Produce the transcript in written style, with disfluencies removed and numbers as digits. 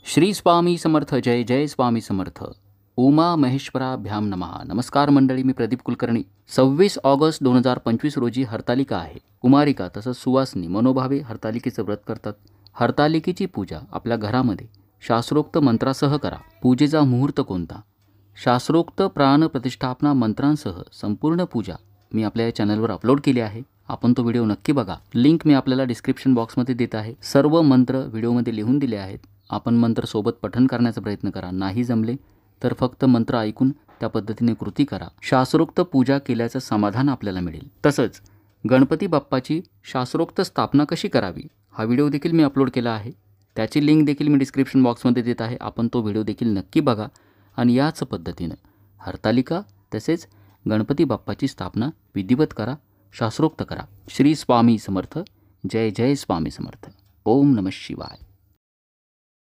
श्री स्वामी समर्थ. जय जय स्वामी समर्थ. उमा महेश्वराभ्याम नमः. नमस्कार मंडळी, मी प्रदीप कुलकर्णी. 26 ऑगस्ट 2025 रोजी हरतालिका आहे. कुमारिका तसंच सुवासिनी मनोभावे हरतालिकेचं व्रत करतात. हरतालिकेची पूजा आपल्या घरामध्ये शास्त्रोक्त मंत्रासह करा. पूजेचा मुहूर्त कोणता? शास्त्रोक्त प्राण प्रतिष्ठापना मंत्रांसह संपूर्ण पूजा मी आपल्या या चॅनलवर अपलोड केली आहे. आपण तो व्हिडिओ नक्की बघा. लिंक मी आपल्याला डिस्क्रिप्शन बॉक्समध्ये देत आहे. सर्व मंत्र व्हिडिओमध्ये लिहून दिले आहेत. आपण मंत्र सोबत पठण करण्याचा प्रयत्न करा. नाही जमले तर फक्त मंत्र ऐकून त्या पद्धतीने कृती करा. शास्त्रोक्त पूजा केल्याचं समाधान आपल्याला मिळेल. तसंच गणपती बाप्पाची शास्त्रोक्त स्थापना कशी करावी हा व्हिडिओ देखील मी अपलोड केला आहे. त्याची लिंक देखील मी डिस्क्रिप्शन बॉक्समध्ये देत आहे. आपण तो व्हिडिओ देखील नक्की बघा आणि याच पद्धतीनं हरतालिका तसेच गणपती बाप्पाची स्थापना विधिवत करा, शास्त्रोक्त करा. श्री स्वामी समर्थ. जय जय स्वामी समर्थ. ओम नमः शिवाय.